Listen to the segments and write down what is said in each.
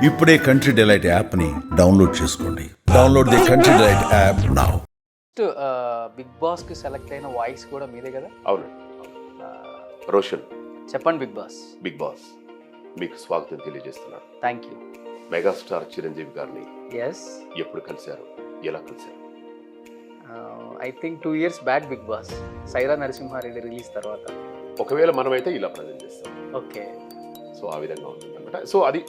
ఇప్పుడే Country Delight యాప్ని download చేసుకోండి. Download the Country Delight app now. Bigg Boss కి సెలెక్ట్ అయిన వాయిస్ కూడా మీదే కదా? అవును, రోషన్. చెప్పండి బిగ్ బాస్. బిగ్ బాస్ మీకు స్వాగతం తెలియజేస్తున్నాను. Thank you. మెగాస్టార్ చిరంజీవి గారిని ఎస్, ఎప్పుడు కలిశారు, ఎలా కలిశారు? I think 2 years back big boss, Sye Raa Narasimha Reddy release తర్వాత. ఒకవేళ మనమైతే ఇలా ప్రజెంట్ చేస్తాం. ఓకే, సో ఆ విధంగా ఉంటుంది అనమాట. సో అది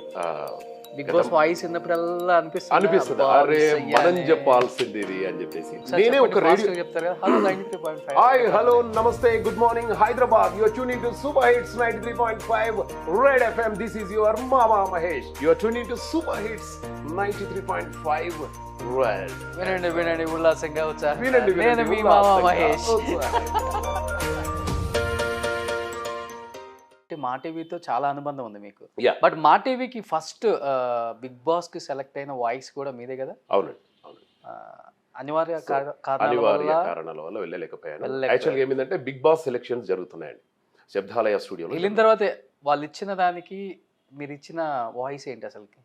బిగ్ బాస్ వాయిస్ విన్నప్పుడల్లా అనిపిస్తుంది, అరే మనం చెప్పాల్సింది ఇది అని చెప్పేసి. నేనే ఒక రేడియో చెప్తారు కదా, హలో 93.5. హాయ్, హలో, నమస్తే, good morning Hyderabad. You are tuning to super hits 93.5 red FM. This is your మామా Mahesh. You are tuning to super hits 93.5 red. వినండి వినండి ఉల్లాసంగా వచ్చా. వినండి, నేను మీ మామా మహేష్. మా టీవీతో చాలా అనుబంధం ఉంది మీకు. బట్ మా టీవీకి ఫస్ట్ బిగ్ బాస్ కి సెలెక్ట్ అయిన వాయిస్ కూడా మీదే కదా? అవునండి, అవును. అనివార్య కారణాల వల్ల వెళ్ళలేకపోయాను. యాక్చువల్గా ఏమిందంటే బిగ్ బాస్ సెలెక్షన్స్ జరుగుతున్నాయండి శబ్దాలయ స్టూడియోలో. వెళ్ళిన తర్వాత వాళ్ళు ఇచ్చిన దానికి మీరు ఇచ్చిన వాయిస్ ఏంటి అసలుకి?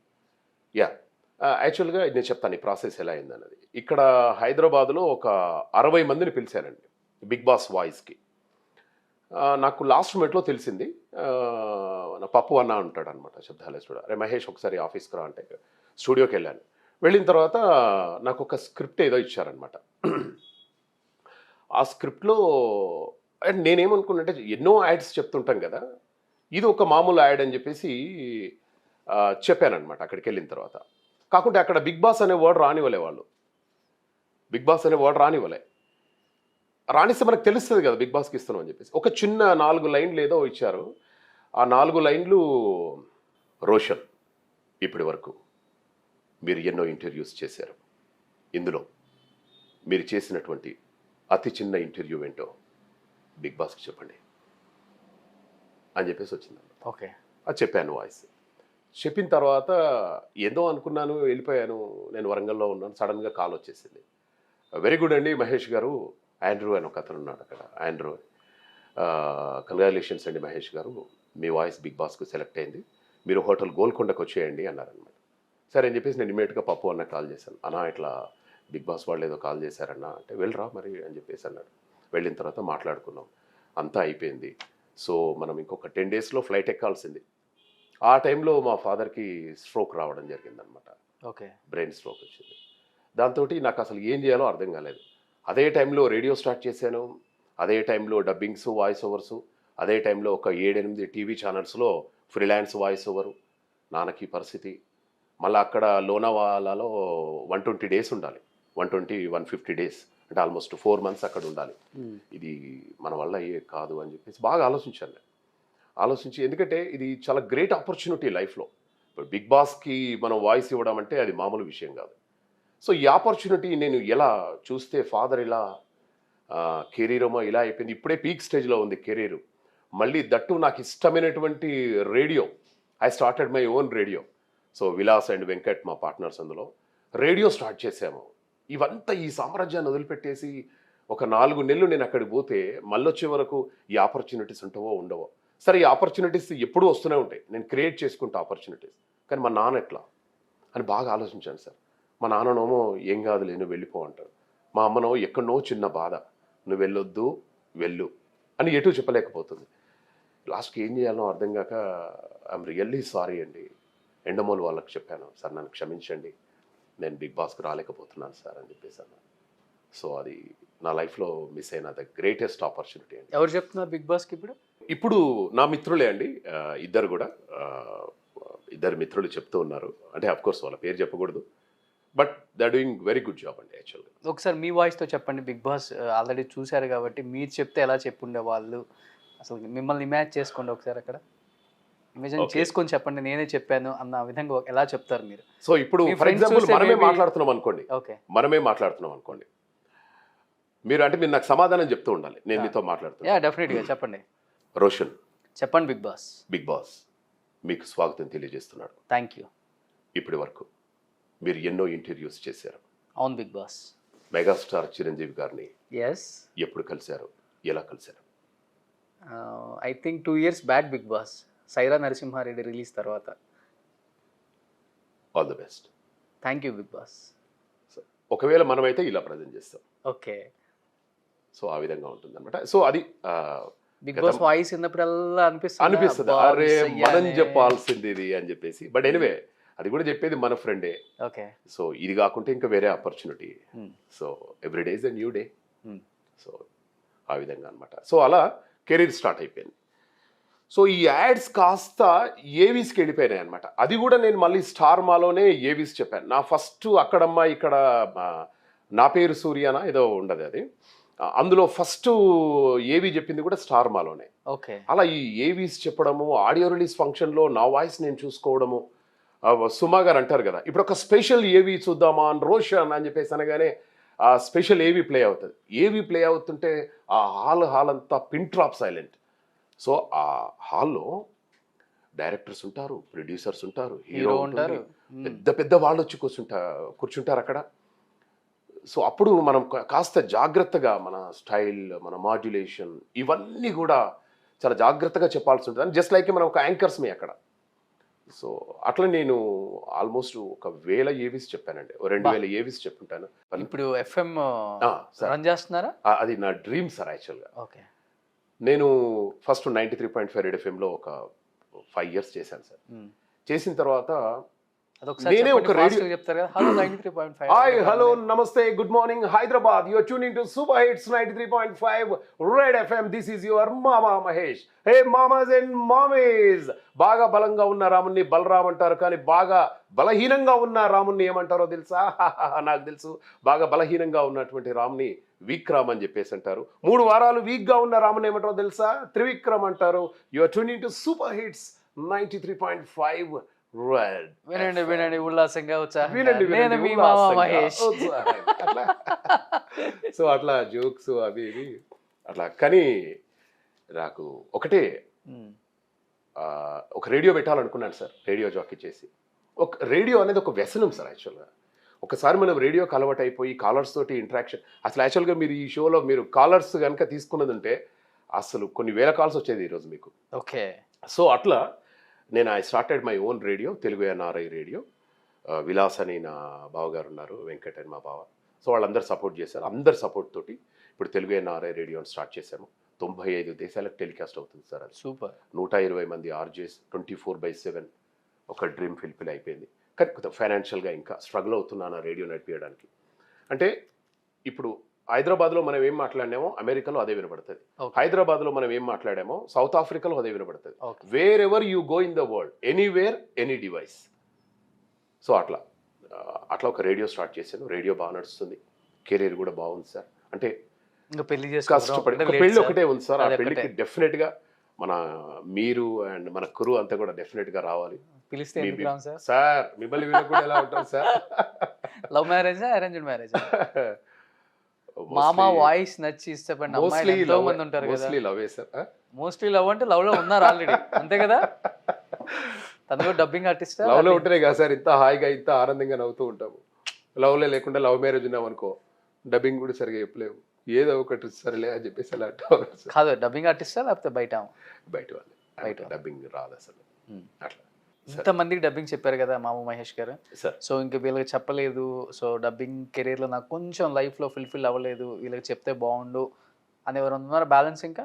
యాక్చువల్గా నేను చెప్తాను ఈ ప్రాసెస్ ఎలా అయిందన్నది. ఇక్కడ హైదరాబాద్లో ఒక 60 మందిని పిలిచారండి బిగ్ బాస్ వాయిస్కి. నాకు లాస్ట్ మినిట్లో తెలిసింది, నా పప్పు అన్న ఉంటాడు అనమాట శబ్దాలయ స్టూడియో. అరే మహేష్ ఒకసారి ఆఫీస్కి రా అంటే స్టూడియోకి వెళ్ళాను. వెళ్ళిన తర్వాత నాకు ఒక స్క్రిప్ట్ ఏదో ఇచ్చారనమాట. ఆ స్క్రిప్ట్లో అండ్ నేనేమనుకున్నట్టే ఎన్నో యాడ్స్ చెప్తుంటాం కదా, ఇది ఒక మామూలు యాడ్ అని చెప్పేసి చెప్పానమాట అక్కడికి వెళ్ళిన తర్వాత. కాకుంటే అక్కడ బిగ్ బాస్ అనే వర్డ్ రానివ్వలే వాళ్ళు. బిగ్ బాస్ అనే వర్డ్ రానిస్తే మనకు తెలుస్తుంది కదా బిగ్ బాస్కి ఇస్తున్నాం అని చెప్పేసి. ఒక చిన్న 4 లైన్లు ఏదో ఇచ్చారు. ఆ 4 లైన్లు, రోషన్ ఇప్పటి వరకు మీరు ఎన్నో ఇంటర్వ్యూస్ చేశారు, ఇందులో మీరు చేసినటువంటి అతి చిన్న ఇంటర్వ్యూ ఏంటో బిగ్ బాస్కి చెప్పండి అని చెప్పేసి వచ్చింది. ఓకే, అది చెప్పాను వాయిస్. చెప్పిన తర్వాత ఏదో అనుకున్నాను, వెళ్ళిపోయాను. నేను వరంగల్లో ఉన్నాను, సడన్గా కాల్ వచ్చేసింది. వెరీ గుడ్ అండి మహేష్ గారు, ఆండ్రూ అని ఒక అతను ఉన్నాడు అక్కడ, ఆండ్రూ, కంగ్రాచులేషన్స్ అండి మహేష్ గారు, మీ వాయిస్ బిగ్ బాస్కు సెలెక్ట్ అయింది, మీరు హోటల్ గోల్కొండకు వచ్చేయండి అన్నారనమాట. సరే అని చెప్పేసి నేను ఇమీడియట్గా పప్పు అన్న కాల్ చేశాను. అన్నా ఇట్లా బిగ్ బాస్ వాళ్ళు ఏదో కాల్ చేశారన్నా అంటే, వెళ్ళరా మరి అని చెప్పేసి అన్నాడు. వెళ్ళిన తర్వాత మాట్లాడుకున్నాం, అంతా అయిపోయింది. సో మనం ఇంకొక 10 daysలో ఫ్లైట్ ఎక్కాల్సింది. ఆ టైంలో మా ఫాదర్కి స్ట్రోక్ రావడం జరిగిందనమాట. ఓకే, బ్రెయిన్ స్ట్రోక్ వచ్చింది. దాంతో నాకు అసలు ఏం చేయాలో అర్థం కాలేదు. అదే టైంలో రేడియో స్టార్ట్ చేశాను, అదే టైంలో డబ్బింగ్స్, వాయిస్ ఓవర్సు, అదే టైంలో ఒక 7-8 టీవీ ఛానల్స్లో ఫ్రీలాన్స్ వాయిస్ ఓవరు. నాన్నకి పరిస్థితి మళ్ళీ అక్కడ లోనావాలాలో 120 days ఉండాలి, 150 days అంటే ఆల్మోస్ట్ 4 months అక్కడ ఉండాలి. ఇది మన వల్ల కాదు అని చెప్పేసి బాగా ఆలోచించాను. ఆలోచించి, ఎందుకంటే ఇది చాలా గ్రేట్ ఆపర్చునిటీ లైఫ్లో. ఇప్పుడు బిగ్ బాస్కి మనం వాయిస్ ఇవ్వడం అంటే అది మామూలు విషయం కాదు. సో ఈ ఆపర్చునిటీ నేను ఎలా చూస్తే, ఫాదర్ ఇలా కెరీర్ ఏమో ఇలా అయిపోయింది, ఇప్పుడే పీక్ స్టేజ్లో ఉంది కెరీరు. మళ్ళీ దట్టు నాకు ఇష్టమైనటువంటి radio, I started my own radio. So Vilas and Venkat మా పార్ట్నర్స్, అందులో రేడియో స్టార్ట్ చేసాము. ఇవంతా ఈ సామ్రాజ్యాన్ని వదిలిపెట్టేసి ఒక 4 నెలలు నేను అక్కడికి పోతే మళ్ళీ వచ్చే వరకు ఈ ఆపర్చునిటీస్ ఉంటావో ఉండవో. సరే, ఈ ఆపర్చునిటీస్ ఎప్పుడూ వస్తూనే ఉంటాయి, నేను క్రియేట్ చేసుకుంటా ఆపర్చునిటీస్. కానీ మా నాన్న ఎట్లా అని బాగా ఆలోచించాను సార్. మా నాన్ననేమో ఏం కాదులే నువ్వు వెళ్ళిపో అంటారు, మా అమ్మనో ఎక్కడనో చిన్న బాధ, నువ్వు వెళ్ళొద్దు వెళ్ళు అని ఎటు చెప్పలేకపోతుంది. లాస్ట్కి ఏం చేయాలో అర్థం కాక ఐఎమ్ రియల్లీ సారీ అండి, ఎండమూలు వాళ్ళకి చెప్పాను, సార్ నన్ను క్షమించండి, నేను బిగ్ బాస్కి రాలేకపోతున్నాను సార్ అని చెప్పేసి అన్నాను. సో అది నా లైఫ్లో మిస్ అయిన ద గ్రేటెస్ట్ ఆపర్చునిటీ అండి. ఎవరు చెప్తున్నారు బిగ్ బాస్కి? ఇప్పుడు నా మిత్రులే అండి, ఇద్దరు కూడా, ఇద్దరు మిత్రులు చెప్తూ ఉన్నారు. అంటే అఫ్కోర్స్ వాళ్ళ పేరు చెప్పకూడదు, but they are doing very good job అండి యాక్చువల్గా. ఒకసారి మీ వాయిస్తో చెప్పండి. బిగ్ బాస్ ఆల్రెడీ చూశారు కాబట్టి మీరు చెప్తే ఎలా చెప్పుండే వాళ్ళు, అసలు మిమ్మల్ని ఇమాజిన్ చేసుకోండి ఒకసారి, అక్కడ ఇమాజిన్ చేసుకొని చెప్పండి, నేనే చెప్పాను అన్న విధంగా ఎలా చెప్తారు మీరు? సో ఇప్పుడు ఫర్ ఎగ్జాంపుల్ మనమే మాట్లాడుతున్నాం అనుకోండి, ఓకే, మనమే మాట్లాడుతున్నాం అనుకోండి, మీరు నాకు సమాధానం చెప్తూ ఉండాలి, నేను మీతో మాట్లాడుతున్నా. డెఫినెట్గా చెప్పండి. రోషన్ చెప్పండి బిగ్ బాస్. బిగ్ బాస్ మీకు స్వాగతం తెలియజేస్తున్నాడు. Thank you. ఇప్పటి వరకు మీరు ఎన్నో ఇంటర్వ్యూస్ చేశారు. అవును బిగ్ బాస్. మెగాస్టార్ చిరంజీవి గారిని ఎస్, ఎప్పుడు కలిశారు, ఎలా కలిశారు? I think 2 years back big boss, Sye Raa Narasimha Reddy release తర్వాత. All the best. Thank you big boss. ఒకవేళ మనమైతే ఇలా ప్రజెంట్ చేస్తాం. ఓకే. సో ఆ విధంగా ఉంటుంది అనమాట. సో అది బిగ్ బాస్ వాయిస్ విన్నప్పుడల్లా అనిపిస్తుంది అబ్బా, అరే miss మనం అయ్యానే. చెప్పాల్సింది ఇది అని చెప్పేసి. బట్ ఎనివే అది కూడా చెప్పేది మన ఫ్రెండే. ఓకే. సో ఇది కాకుంటే ఇంకా వేరే opportunity. So every day is a new day. So ఆ విధంగా అనమాట. సో అలా కెరీర్ స్టార్ట్ అయిపోయింది. సో ఈ యాడ్స్ కాస్త ఏవీస్కి వెళ్ళిపోయినాయి అనమాట. అది కూడా నేను మళ్ళీ స్టార్ మాలోనే ఏవీస్ చెప్పాను. నా ఫస్ట్ అక్కడమ్మా ఇక్కడ నా పేరు సూర్యనా ఏదో ఉండదు అది, అందులో ఫస్ట్ ఏవి చెప్పింది కూడా స్టార్ మాలోనే. ఓకే. అలా ఈ ఏవీస్ చెప్పడము, ఆడియో రిలీజ్ ఫంక్షన్లో నా వాయిస్ నేను చూసుకోవడము. సుమా గారు అంటారు కదా, ఇప్పుడు ఒక స్పెషల్ ఏవి చూద్దామా అని రోషన్ అని చెప్పేసి అనగానే ఆ స్పెషల్ ఏవి ప్లే అవుతుంది. ఏవి ప్లే అవుతుంటే ఆ హాల్ అంతా పిన్ డ్రాప్ సైలెంట్. సో ఆ హాల్లో డైరెక్టర్స్ ఉంటారు, ప్రొడ్యూసర్స్ ఉంటారు, హీరో ఉంటారు, పెద్ద పెద్ద వాళ్ళు వచ్చి కూర్చుంటారు అక్కడ. సో అప్పుడు మనం కాస్త జాగ్రత్తగా మన స్టైల్, మన మాడ్యులేషన్ ఇవన్నీ కూడా చాలా జాగ్రత్తగా చెప్పాల్సి ఉంటుంది. జస్ట్ లైక్ మనం ఒక యాంకర్స్మే అక్కడ. సో అట్లా నేను ఆల్మోస్ట్ 1000 ఏవీస్ చెప్పానండి. 2000 ఏవీస్ చెప్పుంటాను. ఇప్పుడు ఎఫ్ఎం రన్ చేస్తున్నారా? అది నా డ్రీమ్ సార్ యాక్చువల్గా. ఓకే. నేను ఫస్ట్ 93.5 రెడ్ ఎఫ్ఎంలో ఒక 5 years చేశాను సార్. చేసిన తర్వాత నేనే ఒక రేడియో చెప్తారు కదా, హలో 93.5. హాయ్ హలో నమస్తే good morning Hyderabad, you are tuning to super hits 93.5 red FM. This is your మామా మహేష్. హే మామాస్ అండ్ మామీస్. బాగా బలంగా ఉన్న రాముణ్ణి బలరామ్ అంటారు, కానీ బాగా బలహీనంగా ఉన్న రాముణ్ణి ఏమంటారో తెలుసా? నాకు తెలుసు. బాగా బలహీనంగా ఉన్నటువంటి రాముని విక్రమ్ అని చెప్పేసి అంటారు. 3 వారాలు వీక్ గా ఉన్న రాముని ఏమంటారో తెలుసా? త్రివిక్రమ్ అంటారు. You are tuning to super hits 93.5 red. వినండి వినండి ఉల్లాసంగా వినండి నేను మీ మామా మహేష్. అట్లా. సో అట్లా జోక్స్ అవి ఇవి అట్లా. కానీ నాకు ఒకటే ఒక రేడియో పెట్టాలనుకున్నాను సార్, రేడియో జాకీ చేసి. ఒక రేడియో అనేది ఒక వ్యసనం సార్ యాక్చువల్గా. ఒకసారి మనం రేడియోకి అలవాటు అయిపోయి కాలర్స్ తోటి ఇంటరాక్షన్, అసలు యాక్చువల్గా మీరు ఈ షోలో మీరు కాలర్స్ కనుక తీసుకున్నది ఉంటే అసలు కొన్ని వేల కాల్స్ వచ్చేది ఈరోజు మీకు. ఓకే. సో అట్లా నేను I started my own radio, Telugu NRI radio. Vilas అని నా బావగారు ఉన్నారు, వెంకట్ అని మా బావ. సో వాళ్ళందరూ సపోర్ట్ చేశారు. అందరు సపోర్ట్ తోటి ఇప్పుడు తెలుగు ఎన్ఆర్ఐ రేడియోని స్టార్ట్ చేశాము. 95 దేశాలకు టెలికాస్ట్ అవుతుంది సార్. అది సూపర్. 120 మంది ఆర్జేస్, 24/7 ఒక డ్రీమ్ ఫిల్ఫిల్ అయిపోయింది. కానీ ఫైనాన్షియల్గా ఇంకా స్ట్రగుల్ అవుతున్నాను ఆ రేడియో నడిపించడానికి. అంటే ఇప్పుడు హైదరాబాద్లో మనం ఏం మాట్లాడినామో అమెరికాలో అదే వినబడుతుంది. హైదరాబాద్లో మనం ఏం మాట్లాడామో సౌత్ ఆఫ్రికాలో అదే వినబడుతుంది. Wear ever you go in the world, anywhere any device. So అట్లా ఒక రేడియో స్టార్ట్ చేశాను. రేడియో బాగా నడుస్తుంది, కెరీర్ కూడా బాగుంది సార్. అంటే ఇంకా పెళ్లి కష్టపడి పెళ్ళి ఒకటే ఉంది సార్. ఆ పెళ్లికి డెఫినెట్గా మన మీరు అండ్ మన కురు అంతా కూడా డెఫినెట్గా రావాలి. పిలిస్తే సార్ మిమ్మల్ని వీళ్ళు కూడా ఎలా ఉంటారు సార్? లవ్ మ్యారేజా అరేంజ్డ్ మ్యారేజా? మామా వాయిస్ నచ్చి ఇష్టపడిన అమ్మాయిలు ఎంతో మంది ఉంటారు కదా. మోస్ట్లీ లవ్ అంటే లవ్ లో ఉన్నారు ఆల్రెడీ, అంతే కదా? తను డబ్బింగ్ ఆర్టిస్ట్. లవ్ లో ఉంటేనే కదా సార్ ఇంత హాయిగా ఇంత ఆనందంగా నవ్వుతూ ఉంటాము. లవ్ లో లేకుండా లవ్ మ్యారేజ్ ఉన్నాం అనుకో, డబ్బింగ్ కూడా సరిగా చెప్పలేము, ఏదో ఒకటి సరేలే అని చెప్పేసి అలా కాదు. డబ్బింగ్ ఆర్టిస్టా లేకపోతే బయట వాళ్ళు డబ్బింగ్ రాదు అసలు. అట్లా ఇంతమందికి డబ్బింగ్ చెప్పారు కదా మామ మహేష్ గారు. సో ఇంకా వీళ్ళకి చెప్పలేదు, సో డబ్బింగ్ కెరీర్లో నాకు కొంచెం లైఫ్లో ఫుల్ఫిల్ అవ్వలేదు, వీళ్ళకి చెప్తే బాగుండు అని ఎవరు ఉన్నారు బ్యాలెన్స్? ఇంకా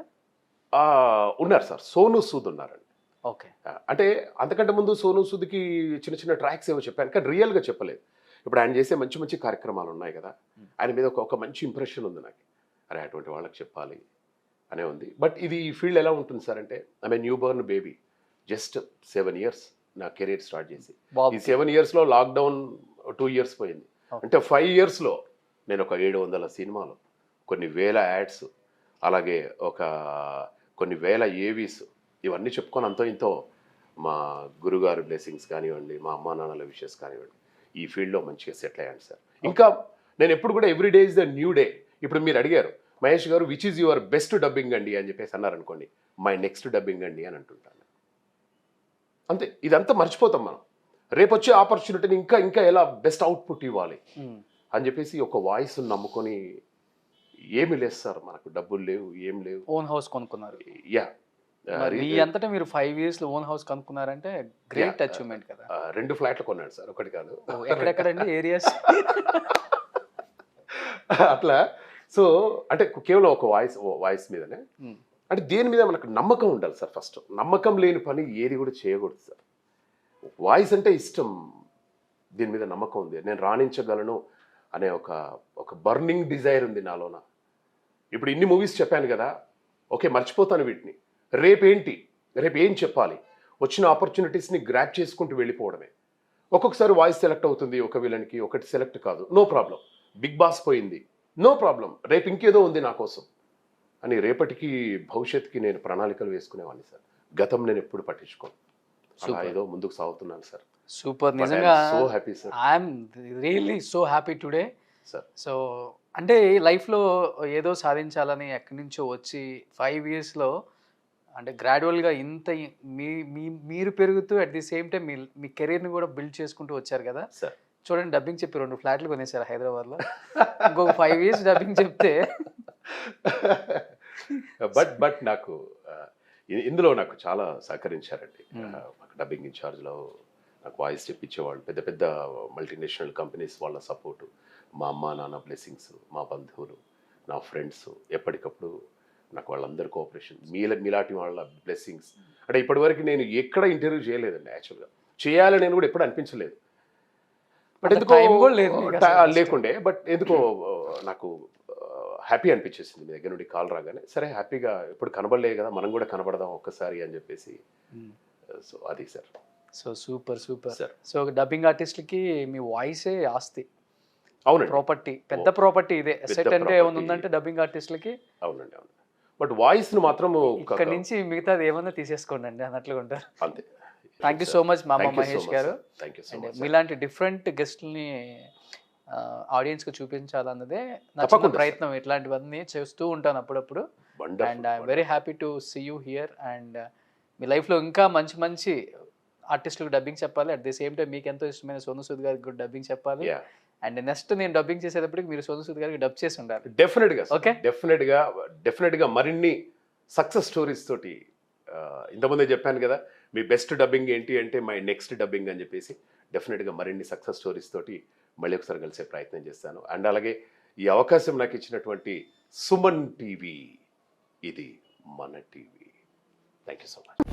ఉన్నారు సార్, సోనూ సూద్ ఉన్నారండి. ఓకే. అంటే అంతకంటే ముందు సోనూ సూద్కి చిన్న చిన్న ట్రాక్స్ ఏవో చెప్పాను, కానీ రియల్గా చెప్పలేదు. ఇప్పుడు ఆయన చేసే మంచి మంచి కార్యక్రమాలు ఉన్నాయి కదా, ఆయన మీద ఒక మంచి ఇంప్రెషన్ ఉంది నాకు. అరే అటువంటి వాళ్ళకి చెప్పాలి అనే ఉంది. బట్ ఇది ఫీల్డ్ ఎలా ఉంటుంది సార్ అంటే, I mean new Born baby, just 7 years నా కెరీర్ స్టార్ట్ చేసి. ఈ 7 yearsలో లాక్డౌన్ 2 years పోయింది. అంటే 5 yearsలో నేను ఒక 700 సినిమాలు, కొన్ని వేల యాడ్స్, అలాగే ఒక కొన్ని వేల ఏవీస్, ఇవన్నీ చెప్పుకొని అంతో ఇంతో మా గురుగారు బ్లెస్సింగ్స్ కానివ్వండి, మా అమ్మా నాన్నల విషెస్ కానివ్వండి, ఈ ఫీల్డ్లో మంచిగా సెటిల్ అయ్యాను సార్. ఇంకా నేను ఎప్పుడు కూడా every day is the new day. ఇప్పుడు మీరు అడిగారు మహేష్ గారు which is your best dubbing అండి అని చెప్పేసి అన్నారనుకోండి, మై నెక్స్ట్ డబ్బింగ్ అండి అని అంటుంటాను. అంతే, ఇదంతా మర్చిపోతాం మనం. రేపు వచ్చే ఆపర్చునిటీని ఇంకా ఇంకా ఎలా బెస్ట్ అవుట్పుట్ ఇవ్వాలి అని చెప్పేసి ఒక వాయిస్ నమ్ముకొని ఏమి లేదు సార్, మనకు డబ్బులు లేవు, ఏం లేవు. ఓన్ హౌస్ కొనుక్కున్నారు. యా, మీ అంతటా మీరు 5 ఇయర్స్ లో ఓన్ హౌస్ కనుక్కున్నారంటే గ్రేట్ అచీవ్మెంట్ కదా. 2 ఫ్లాట్లు కొన్నాడు సార్, ఒకటి కాదు. ఎక్కడెక్కడండి ఏరియాస్? అట్లా. సో అంటే కేవలం ఒక వాయిస్ మీదనే, అంటే దేని మీద మనకు నమ్మకం ఉండాలి సార్. ఫస్ట్ నమ్మకం లేని పని ఏది కూడా చేయకూడదు సార్. వాయిస్ అంటే ఇష్టం, దీని మీద నమ్మకం ఉంది, నేను రాణించగలను అనే ఒక బర్నింగ్ డిజైర్ ఉంది నాలోన. ఇప్పుడు ఇన్ని మూవీస్ చెప్పాను కదా, ఓకే మర్చిపోతాను వీటిని. రేపు ఏం చెప్పాలి, వచ్చిన ఆపర్చునిటీస్ని గ్రాప్ చేసుకుంటూ వెళ్ళిపోవడమే. ఒక్కొక్కసారి వాయిస్ సెలెక్ట్ అవుతుంది ఒక విలన్కి, ఒకటి సెలెక్ట్ కాదు, నో ప్రాబ్లం. బిగ్ బాస్ పోయింది, నో ప్రాబ్లం, రేపు ఇంకేదో ఉంది నా కోసం అని రేపటికి భవిష్యత్తుకి నేను ప్రణాళికలు వేసుకునేవాడిని సార్. గతం నేను ఎప్పుడు పట్టించుకోను, అలా ఏదో ముందుకు సాగుతున్నాను సార్. సూపర్, నిజంగా so happy sir. I'm really so happy today sir. So అంటే లైఫ్లో ఏదో సాధించాలని ఎక్కడి నుంచో వచ్చి 5 ఇయర్స్లో అంటే గ్రాడ్యువల్గా ఇంత మీరు పెరుగుతూ అట్ ది సేమ్ టైం మీ కెరీర్ని కూడా బిల్డ్ చేసుకుంటూ వచ్చారు కదా సార్. చూడండి, డబ్బింగ్ చెప్పి 2 ఫ్లాట్లు కొనేసారు హైదరాబాద్లో. ఇంకొక 5 ఇయర్స్ డబ్బింగ్ చెప్తే బట్ నాకు ఇందులో నాకు చాలా సహకరించారండి. నాకు డబ్బింగ్ ఇన్ఛార్జ్లో నాకు వాయిస్ చెప్పించేవాళ్ళు, పెద్ద పెద్ద మల్టీనేషనల్ కంపెనీస్ వాళ్ళ సపోర్టు, మా అమ్మ నాన్న బ్లెస్సింగ్స్, మా బంధువులు, నా ఫ్రెండ్స్, ఎప్పటికప్పుడు నాకు వాళ్ళందరి కోఆపరేషన్, మీలాంటి వాళ్ళ బ్లెస్సింగ్స్. అంటే ఇప్పటివరకు నేను ఎక్కడ ఇంటర్వ్యూ చేయలేదండి, యాక్చువల్గా చేయాలని నేను కూడా ఎప్పుడు అనిపించలేదు. బట్ ఎందుకో లేకుండే, బట్ ఎందుకో నాకు హ్యాపీ అనిపించేసింది మీ దగ్గర నుండి కాల్ రాగానే. సరే హ్యాపీగా, ఎప్పుడు కనబడలేదు కదా, మనం కూడా కనబడదాం ఒక్కసారి అని చెప్పేసి. సో అది sir. So super sir. So dubbing ఆర్టిస్ట్లకి మీ వాయిసే ఆస్తి, అవునండి, ప్రాపర్టీ, పెద్ద ప్రాపర్టీ ఇదే. సెట్ అంటే ఏమైనా ఉందంటే డబ్బింగ్ ఆర్టిస్ట్లకి. అవునండి అవును. బట్ వాయిస్ను మాత్రం ఇక్కడ నుంచి మిగతాది ఏమన్నా తీసేసుకోండి అండి అన్నట్లుగా ఉంటారు. అంతే. థ్యాంక్ యూ సో మచ్ మామ మహేష్ గారు. Thank you so and much. మీలాంటి డిఫరెంట్ గెస్ట్ని ఆడియన్స్కి చూపించాలన్నదే నా చిన్న తప్పకుండా ప్రయత్నం. ఇట్లాంటివన్నీ చేస్తూ ఉంటాను అప్పుడప్పుడు. And I'm very happy to see you here. And మీ లైఫ్లో ఇంకా మంచి మంచి ఆర్టిస్టులకు డబ్బింగ్ చెప్పాలి, అట్ ది సేమ్ టైం మీకు ఎంతో ఇష్టమైన సోను సూద్ గారికి కూడా డబ్బింగ్ చెప్పాలి. అండ్ నెక్స్ట్ నేను డబ్బింగ్ చేసేటప్పటికి మీరు సోను సూద్ గారికి డబ్ చేసి ఉండాలి. డెఫినెట్గా ఓకే, డెఫినెట్గా మరిన్ని సక్సెస్ స్టోరీస్ తోటి. ఇంతకుముందే చెప్పాను కదా, మీ బెస్ట్ డబ్బింగ్ ఏంటి అంటే మై నెక్స్ట్ డబ్బింగ్ అని చెప్పేసి. డెఫినెట్గా మరిన్ని సక్సెస్ స్టోరీస్ తోటి మళ్ళీ ఒకసారి కలిసే ప్రయత్నం చేస్తాను. అండ్ అలాగే ఈ అవకాశం నాకు ఇచ్చినటువంటి సుమన్ టీవీ, ఇది మన TV. Thank you so much.